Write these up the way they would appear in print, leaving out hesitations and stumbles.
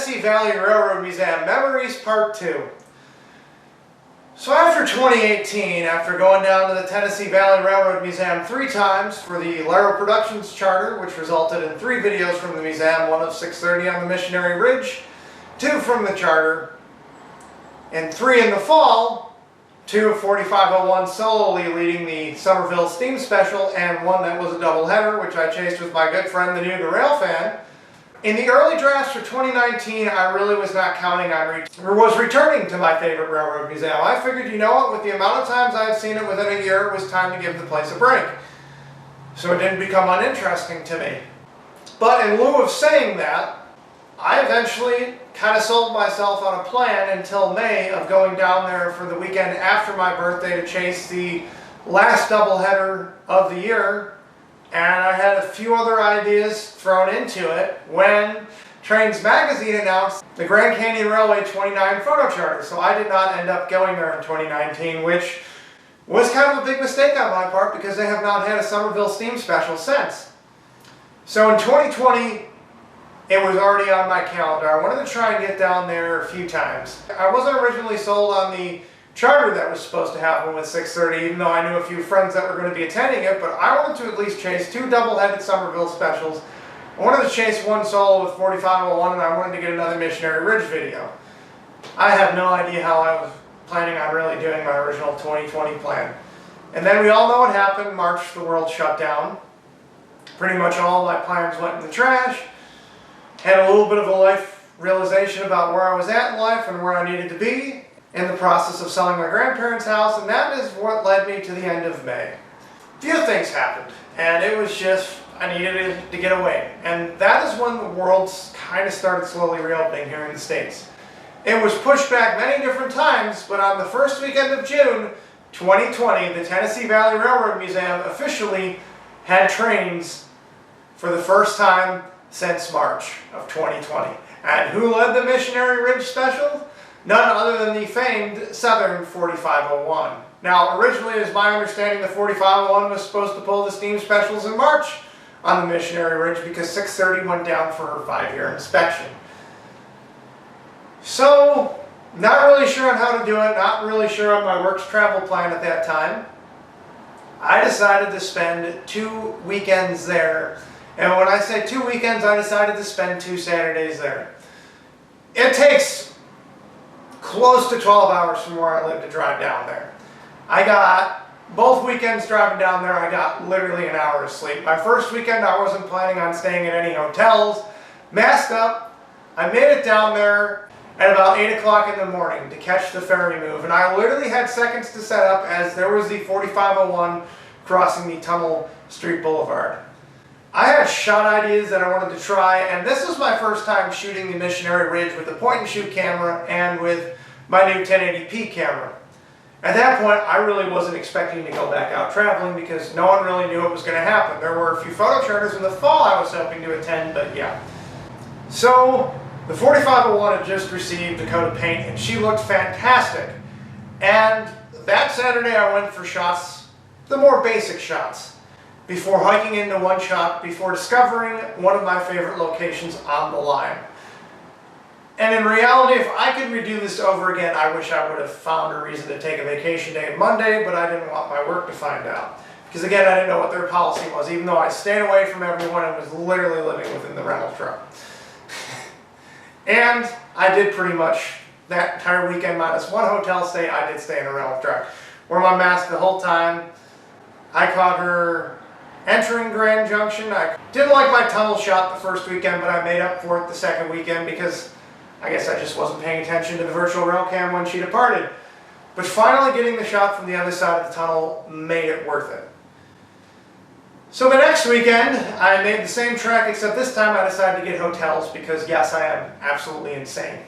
Tennessee Valley Railroad Museum Memories Part 2. So after 2018, after going down to the Tennessee Valley Railroad Museum 3 times for the Laro Productions Charter, which resulted in 3 videos from the museum, one of 6:30 on the Missionary Ridge, 2 from the charter, and 3 in the fall, 2 of 4501 solely leading the Somerville Steam Special, and 1 that was a doubleheader, which I chased with my good friend, the New to Rail fan. In the early drafts for 2019, I really was not counting on returning to my favorite railroad museum. I figured, you know what, with the amount of times I had seen it within a year, it was time to give the place a break. So it didn't become uninteresting to me. But in lieu of saying that, I eventually kind of sold myself on a plan until May of going down there for the weekend after my birthday to chase the last doubleheader of the year. And I had a few other ideas thrown into it when Trains Magazine announced the Grand Canyon Railway 29 photo charter. So I did not end up going there in 2019, which was kind of a big mistake on my part because they have not had a Somerville Steam Special since. So in 2020, it was already on my calendar. I wanted to try and get down there a few times. I wasn't originally sold on the charter that was supposed to happen with 6:30, even though I knew a few friends that were going to be attending it, but I wanted to at least chase 2 double-headed Somerville specials. I wanted to chase 1 solo with 4501, and I wanted to get another Missionary Ridge video. I have no idea how I was planning on really doing my original 2020 plan. And then we all know what happened. March, the world shut down. Pretty much all my plans went in the trash. Had a little bit of a life realization about where I was at in life and where I needed to be in the process of selling my grandparents' house, and that is what led me to the end of May. A few things happened, and it was just, I needed to get away. And that is when the world kind of started slowly reopening here in the States. It was pushed back many different times, but on the first weekend of June 2020, the Tennessee Valley Railroad Museum officially had trains for the first time since March of 2020. And who led the Missionary Ridge Special? None other than the famed Southern 4501. Now, originally, it is my understanding the 4501 was supposed to pull the steam specials in March on the Missionary Ridge because 6:30 went down for her 5-year inspection. So, not really sure on how to do it, not really sure on my works travel plan at that time. I decided to spend 2 weekends there. And when I say 2 weekends, I decided to spend 2 Saturdays there. It takes close to 12 hours from where I live to drive down there. I got, both weekends driving down there, I got literally an hour of sleep. My first weekend, I wasn't planning on staying at any hotels. Masked up, I made it down there at about 8 o'clock in the morning to catch the ferry move. And I literally had seconds to set up as there was the 4501 crossing the Tunnel Street Boulevard. I had shot ideas that I wanted to try, and this was my first time shooting the Missionary Ridge with a point-and-shoot camera and with my new 1080p camera. At that point, I really wasn't expecting to go back out traveling because no one really knew what was going to happen. There were a few photo charters in the fall I was hoping to attend, but yeah. So, the 4501 had just received a coat of paint, and she looked fantastic. And that Saturday, I went for shots, the more basic shots, before hiking into one shot, before discovering one of my favorite locations on the line. And in reality, if I could redo this over again, I wish I would have found a reason to take a vacation day Monday, but I didn't want my work to find out. Because again, I didn't know what their policy was, even though I stayed away from everyone and was literally living within the rental truck. And I did pretty much that entire weekend minus 1 hotel stay, I did stay in a rental truck. Wore my mask the whole time. I caught her entering Grand Junction. I didn't like my tunnel shot the first weekend, but I made up for it the second weekend because I guess I just wasn't paying attention to the virtual rail cam when she departed. But finally getting the shot from the other side of the tunnel made it worth it. So the next weekend, I made the same trek, except this time I decided to get hotels because yes, I am absolutely insane.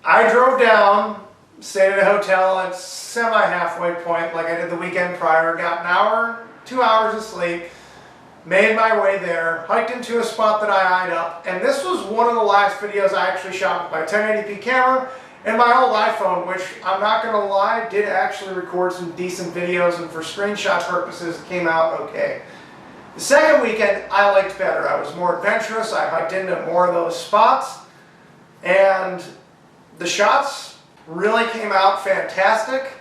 I drove down, stayed at a hotel at semi-halfway point like I did the weekend prior, got an hour, 2 hours of sleep, made my way there, hiked into a spot that I eyed up, and this was one of the last videos I actually shot with my 1080p camera and my old iPhone, which I'm not going to lie, did actually record some decent videos, and for screenshot purposes it came out okay. The second weekend I liked better. I was more adventurous, I hiked into more of those spots. And the shots really came out fantastic.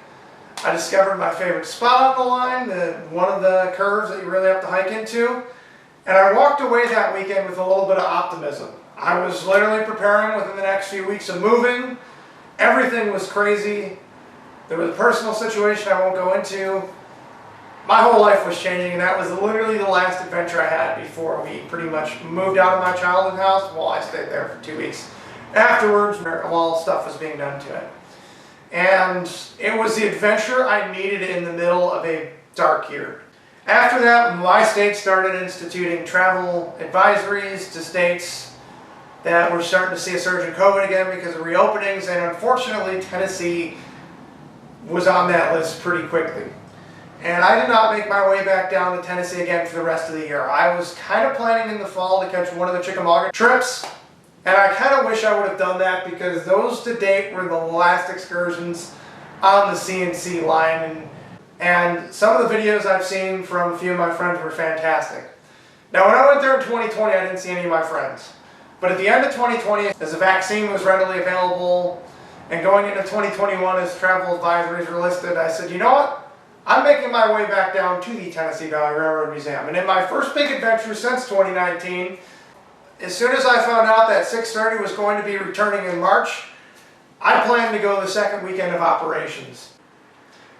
I discovered my favorite spot on the line, one of the curves that you really have to hike into. And I walked away that weekend with a little bit of optimism. I was literally preparing within the next few weeks of moving. Everything was crazy. There was a personal situation I won't go into. My whole life was changing, and that was literally the last adventure I had before we pretty much moved out of my childhood house. Well, I stayed there for 2 weeks. Afterwards, while stuff was being done to it. And it was the adventure I needed in the middle of a dark year. After that, my state started instituting travel advisories to states that were starting to see a surge in COVID again because of reopenings, and unfortunately Tennessee was on that list pretty quickly. And I did not make my way back down to Tennessee again for the rest of the year. I was kind of planning in the fall to catch one of the Chickamauga trips, and I kind of wish I would have done that because those to date were the last excursions on the CNC line, and some of the videos I've seen from a few of my friends were fantastic. Now when I went there in 2020, I didn't see any of my friends. But at the end of 2020, as a vaccine was readily available, and going into 2021 as travel advisories were listed, I said, you know what? I'm making my way back down to the Tennessee Valley Railroad Museum. And in my first big adventure since 2019, as soon as I found out that 630 was going to be returning in March, I planned to go the second weekend of operations.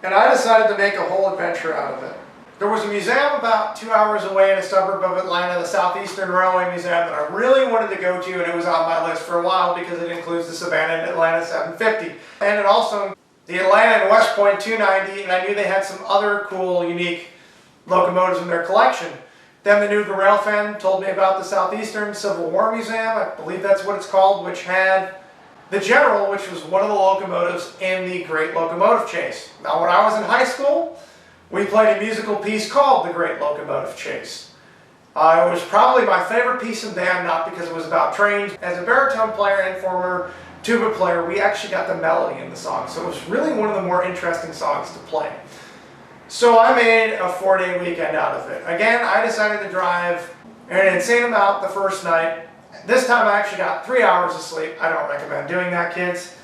And I decided to make a whole adventure out of it. There was a museum about 2 hours away in a suburb of Atlanta, the Southeastern Railway Museum, that I really wanted to go to, and it was on my list for a while because it includes the Savannah and Atlanta 750. And it also the Atlanta and West Point 290, and I knew they had some other cool, unique locomotives in their collection. Then the Nuga Rail fan told me about the Southeastern Civil War Museum, I believe that's what it's called, which had the General, which was one of the locomotives in the Great Locomotive Chase. Now when I was in high school, we played a musical piece called The Great Locomotive Chase. It was probably my favorite piece in band, not because it was about trains. As a baritone player and former tuba player, we actually got the melody in the song, so it was really one of the more interesting songs to play. So I made a 4-day weekend out of it. Again, I decided to drive an insane amount the first night. This time I actually got 3 hours of sleep. I don't recommend doing that, kids.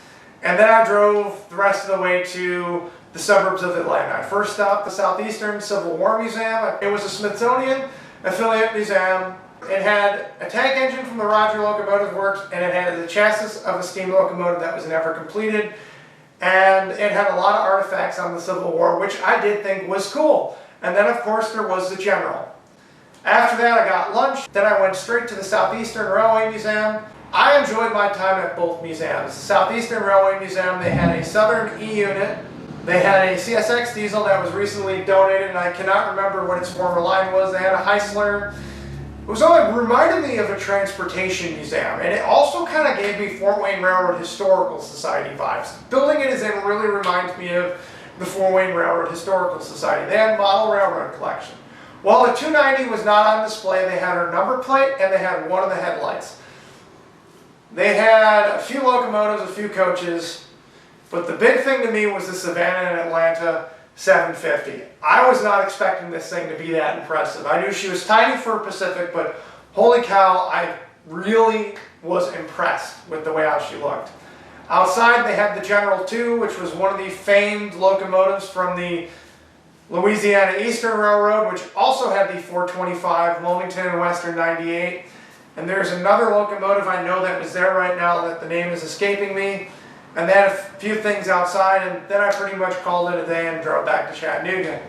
And then I drove the rest of the way to the suburbs of Atlanta. I first stopped the Southeastern Civil War Museum. It was a Smithsonian affiliate museum. It had a tank engine from the Roger Locomotive Works, and it had the chassis of a steam locomotive that was never completed. And it had a lot of artifacts on the Civil War, which I did think was cool. And then, of course, there was the General. After that, I got lunch. Then I went straight to the Southeastern Railway Museum. I enjoyed my time at both museums. The Southeastern Railway Museum, they had a Southern E unit. They had a CSX diesel that was recently donated, and I cannot remember what its former line was. They had a Heisler. It reminded me of a transportation museum, and it also kind of gave me Fort Wayne Railroad Historical Society vibes. Building it as in really reminds me of the Fort Wayne Railroad Historical Society. They had model railroad collection. While the 290 was not on display, they had her number plate and they had one of the headlights. They had a few locomotives, a few coaches, but the big thing to me was the Savannah and Atlanta 750. I was not expecting this thing to be that impressive. I knew she was tiny for Pacific, but holy cow, I really was impressed with the way how she looked. Outside they had the General 2, which was one of the famed locomotives from the Louisiana Eastern Railroad, which also had the 425 Wilmington and Western 98. And there's another locomotive I know that was there right now that the name is escaping me. And then a few things outside, and then I pretty much called it a day and drove back to Chattanooga.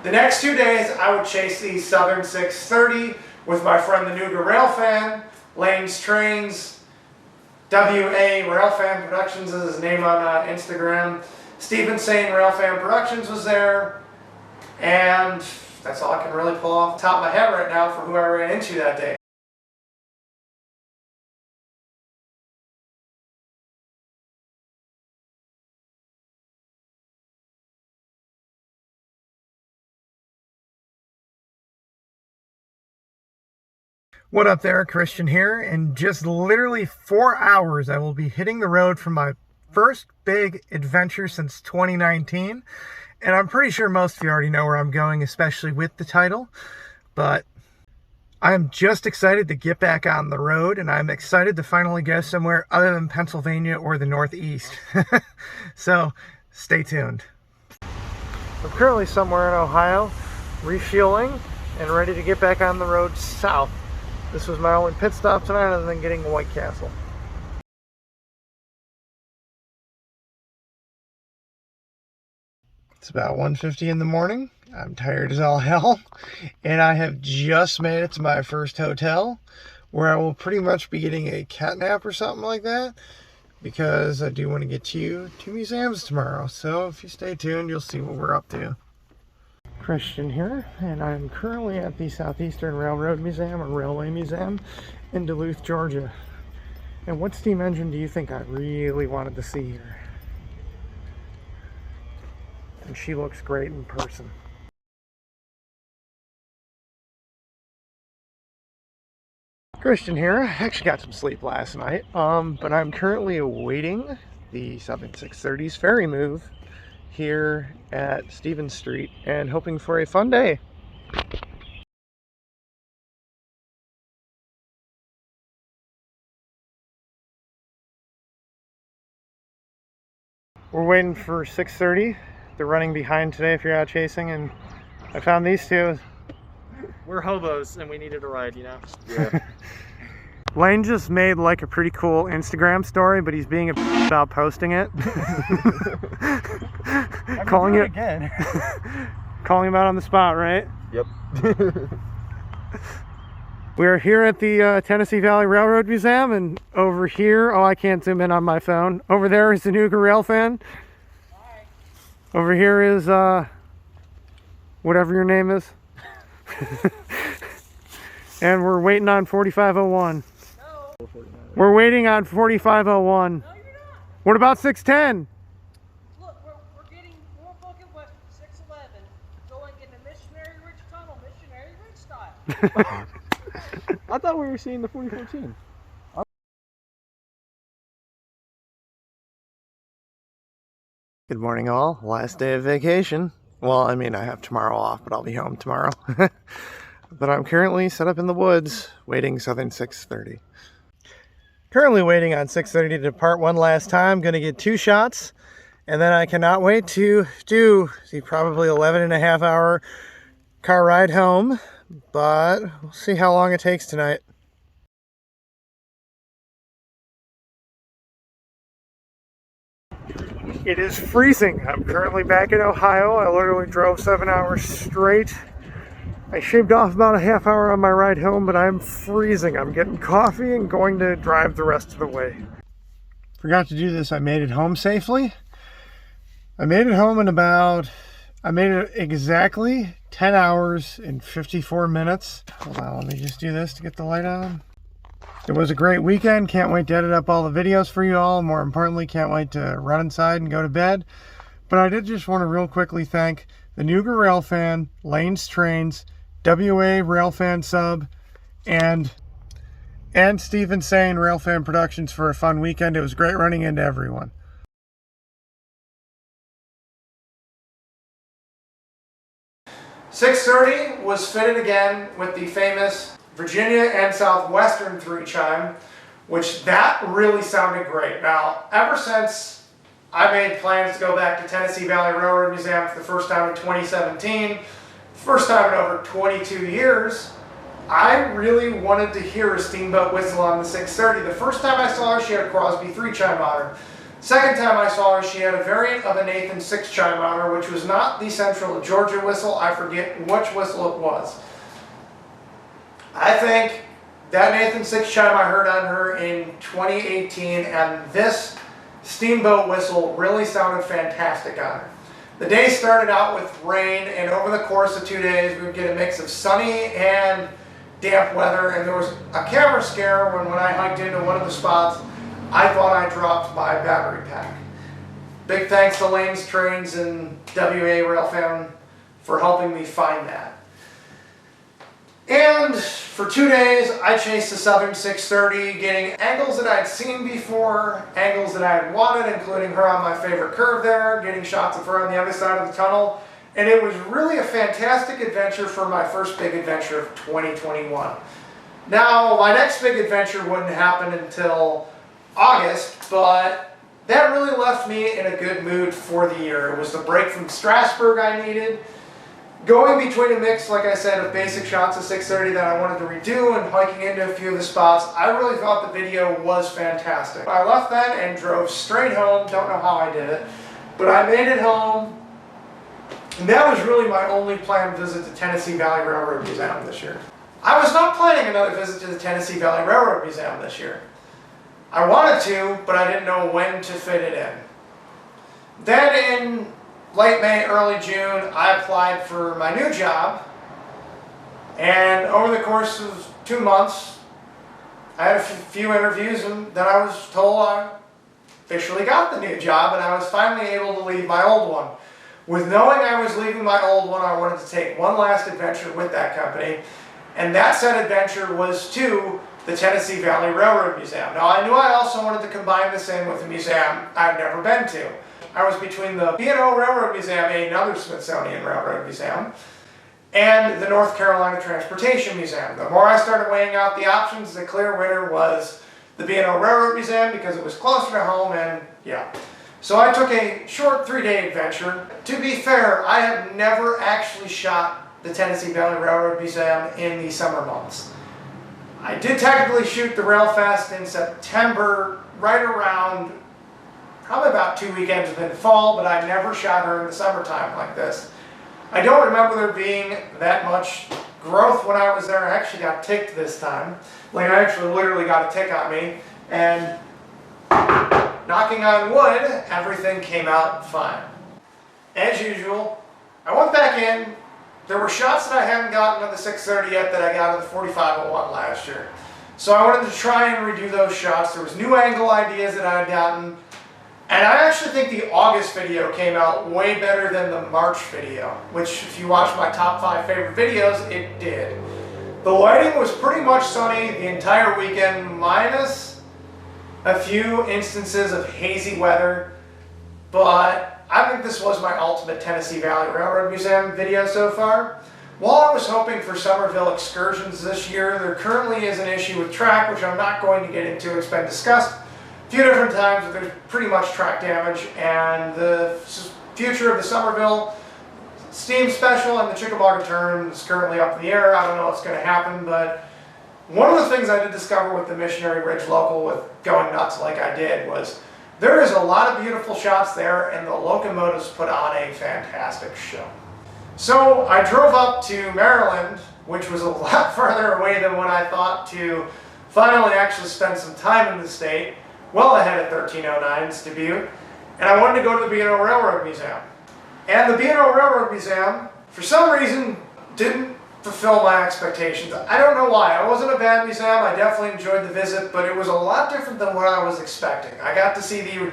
The next 2 days, I would chase the Southern 630 with my friend the Nuga Rail Fan, Lane's Trains, WA Rail Fan Productions is his name on Instagram. Stephen Sane Rail Fan Productions was there, and that's all I can really pull off the top of my head right now for who I ran into that day. What up there, Christian here. In just literally 4 hours, I will be hitting the road for my first big adventure since 2019. And I'm pretty sure most of you already know where I'm going, especially with the title. But I'm just excited to get back on the road, and I'm excited to finally go somewhere other than Pennsylvania or the Northeast. So stay tuned. I'm currently somewhere in Ohio, refueling and ready to get back on the road south. This was my only pit stop tonight other than getting White Castle. It's about 1:50 in the morning. I'm tired as all hell, and I have just made it to my first hotel, where I will pretty much be getting a cat nap or something like that, because I do want to get to 2 museums tomorrow. So if you stay tuned, you'll see what we're up to. Christian here, and I'm currently at the Southeastern Railroad Museum, or Railway Museum, in Duluth, Georgia. And what steam engine do you think I really wanted to see here? And she looks great in person. Christian here. I actually got some sleep last night, but I'm currently awaiting the Southern 630's ferry move here at Stevens Street and hoping for a fun day. We're waiting for 6:30. They're running behind today if you're out chasing, and I found these two. We're hobos and we needed a ride, you know? Yeah. Lane just made like a pretty cool Instagram story, but he's being about posting it. Calling it again. Calling him out on the spot, right? Yep. We're here at the Tennessee Valley Railroad Museum, and over here, oh, I can't zoom in on my phone. Over there is the Nuga Railfan. Hi. Over here is whatever your name is. And we're waiting on 4501. No. We're waiting on 4501. No, you're not. What about 610? Look, we're getting more booking west of 611, going into Missionary Ridge Tunnel, Missionary Ridge style. I thought we were seeing the 4014. Good morning, all. Last day of vacation. Well, I mean, I have tomorrow off, but I'll be home tomorrow. But I'm currently set up in the woods, waiting Southern 630. Currently waiting on 630 to depart one last time. Going to get 2 shots, and then I cannot wait to do the probably 11.5-hour car ride home. But we'll see how long it takes tonight. It is freezing. I'm currently back in Ohio. I literally drove 7 hours straight. I shaved off about a half hour on my ride home, but I'm freezing. I'm getting coffee and going to drive the rest of the way. Forgot to do this. I made it home safely. I made it home in I made it exactly 10 hours and 54 minutes. Hold on, let me just do this to get the light on. It was a great weekend. Can't wait to edit up all the videos for you all. More importantly, can't wait to run inside and go to bed. But I did just want to real quickly thank the Nuga Railfan, Lane's Trains, WA Railfan Sub, and Steve Insane Railfan Productions for a fun weekend. It was great running into everyone. .630 was fitted again with the famous Virginia and Southwestern 3-chime, which that really sounded great. Now, ever since I made plans to go back to Tennessee Valley Railroad Museum for the first time in 2017, first time in over 22 years, I really wanted to hear a steamboat whistle on the 630. The first time I saw her, she had a Crosby 3-chime on her. Second time I saw her, she had a variant of a Nathan 6-chime on her, which was not the Central Georgia whistle. I forget which whistle it was. I think that Nathan 6-chime I heard on her in 2018, and this steamboat whistle really sounded fantastic on her. The day started out with rain, and over the course of 2 days, we would get a mix of sunny and damp weather, and there was a camera scare when I hiked into one of the spots. I thought I dropped my battery pack. Big thanks to Lane's Trains and WA Railfan for helping me find that. And for 2 days, I chased the Southern 630, getting angles that I'd seen before, angles that I had wanted, including her on my favorite curve there, getting shots of her on the other side of the tunnel, And it was really a fantastic adventure for my first big adventure of 2021. Now, my next big adventure wouldn't happen until August, but that really left me in a good mood for the year. It was the break from Strasbourg I needed. Going between a mix, like I said, of basic shots of 630 that I wanted to redo and hiking into a few of the spots, I really thought the video was fantastic. I left then and drove straight home. Don't know how I did it, but I made it home. And that was really my only planned visit to Tennessee Valley Railroad Museum this year. I was not planning another visit to the Tennessee Valley Railroad Museum this year. I wanted to, but I didn't know when to fit it in. Then in late May, early June, I applied for my new job, and over the course of 2 months, I had a few interviews, and then I was told I officially got the new job, and I was finally able to leave my old one. With knowing I was leaving my old one, I wanted to take one last adventure with that company, and that said adventure was to the Tennessee Valley Railroad Museum. Now, I knew I also wanted to combine this in with a museum I've never been to. I was between the B&O Railroad Museum, another Smithsonian Railroad Museum, and the North Carolina Transportation Museum. The more I started weighing out the options, the clear winner was the B&O Railroad Museum because it was closer to home and yeah. So I took a short 3-day adventure. To be fair, I have never actually shot the Tennessee Valley Railroad Museum in the summer months. I did technically shoot the Rail Fest in September, right around probably about 2 weekends within fall, but I never shot her in the summertime like this. I don't remember there being that much growth when I was there. I actually got ticked this time. Like, I actually literally got a tick on me, and knocking on wood, everything came out fine. As usual, I went back in. There were shots that I hadn't gotten of the 630 yet that I got of the 4501 last year. So I wanted to try and redo those shots. There was new angle ideas that I had gotten. And I actually think the August video came out way better than the March video, which if you watch my top 5 favorite videos, it did. The lighting was pretty much sunny the entire weekend, minus a few instances of hazy weather, but I think this was my ultimate Tennessee Valley Railroad Museum video so far. While I was hoping for Summerville excursions this year, there currently is an issue with track, which I'm not going to get into. It's been discussed a few different times, but there's pretty much track damage, and the future of the Summerville Steam Special and the Chickamauga Turn is currently up in the air. I don't know what's going to happen, but one of the things I did discover with the Missionary Ridge Local with going nuts like I did was there is a lot of beautiful shots there, and the locomotives put on a fantastic show. So I drove up to Maryland, which was a lot farther away than what I thought, to finally actually spend some time in the state, well ahead of 1309's debut, and I wanted to go to the B&O Railroad Museum. And the B&O Railroad Museum, for some reason, didn't fulfill my expectations. I don't know why. It wasn't a bad museum. I definitely enjoyed the visit, but it was a lot different than what I was expecting. I got to see the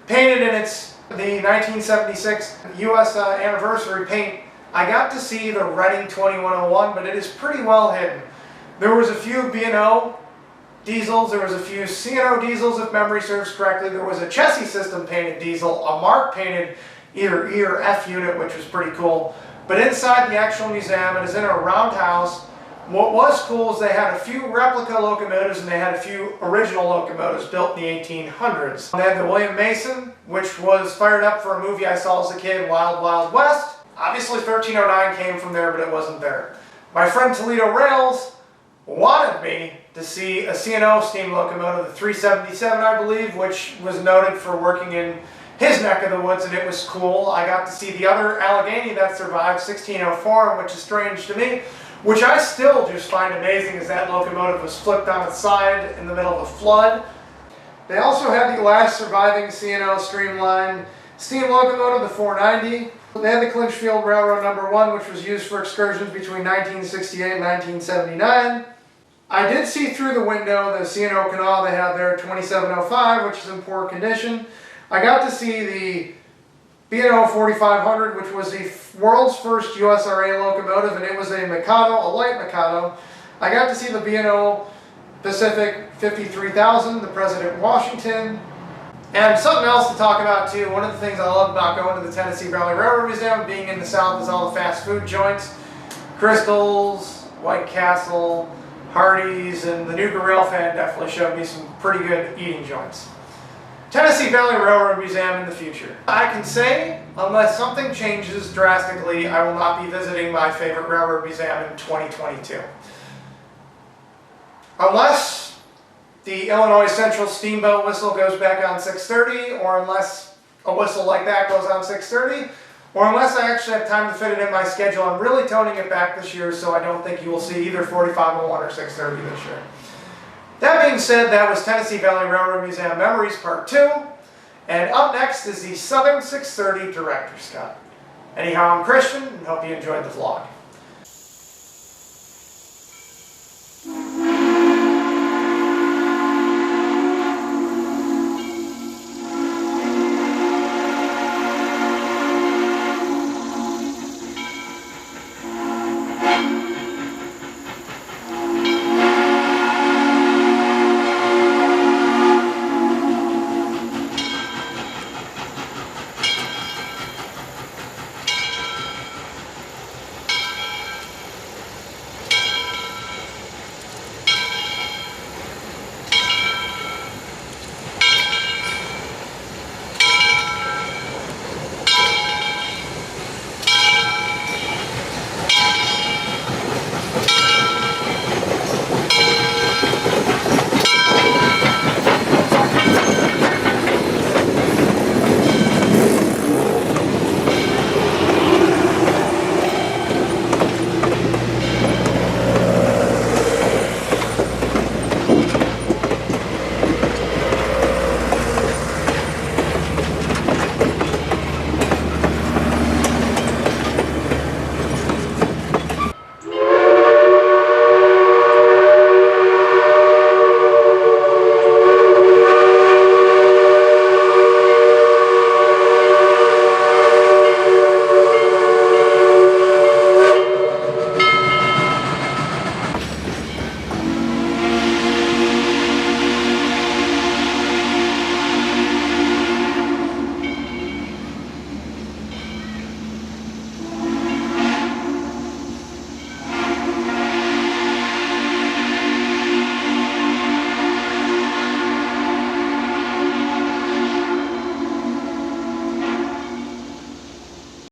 painted in the 1976 U.S. anniversary paint. I got to see the Reading 2101, but it is pretty well hidden. There was a few B&O diesels, there was a few C&O diesels if memory serves correctly, there was a chassis system painted diesel, a Mark painted either E or F unit, which was pretty cool. But inside the actual museum, it is in a roundhouse. What was cool is they had a few replica locomotives and they had a few original locomotives built in the 1800s. They had the William Mason, which was fired up for a movie I saw as a kid, Wild Wild West. Obviously 1309 came from there, but it wasn't there. My friend Toledo Rails wanted me to see a C&O steam locomotive, the 377 I believe, which was noted for working in his neck of the woods, and it was cool. I got to see the other Allegheny that survived, 1604, which is strange to me, which I still just find amazing as that locomotive was flipped on its side in the middle of a flood. They also had the last surviving C&O streamline steam locomotive, the 490. They had the Clinchfield Railroad No. 1, which was used for excursions between 1968 and 1979. I did see through the window the C&O canal they had there, 2705, which is in poor condition. I got to see the B&O 4500, which was the world's first USRA locomotive, and it was a Mikado, a light Mikado. I got to see the B&O Pacific 53,000, the President Washington. And something else to talk about too, one of the things I love about going to the Tennessee Valley Railroad Museum, being in the South, is all the fast food joints. Crystal's, White Castle, Hardee's, and the new Grill Fan definitely showed me some pretty good eating joints. Tennessee Valley Railroad Museum in the future. I can say, unless something changes drastically, I will not be visiting my favorite railroad museum in 2022. Unless the Illinois Central Steamboat whistle goes back on 6:30, or unless a whistle like that goes on 6:30, or unless I actually have time to fit it in my schedule. I'm really toning it back this year, so I don't think you will see either 4501 or 6:30 this year. That being said, that was Tennessee Valley Railroad Museum Memories Part 2, and up next is the Southern 6:30 Director's Cut. Anyhow, I'm Christian, and hope you enjoyed the vlog.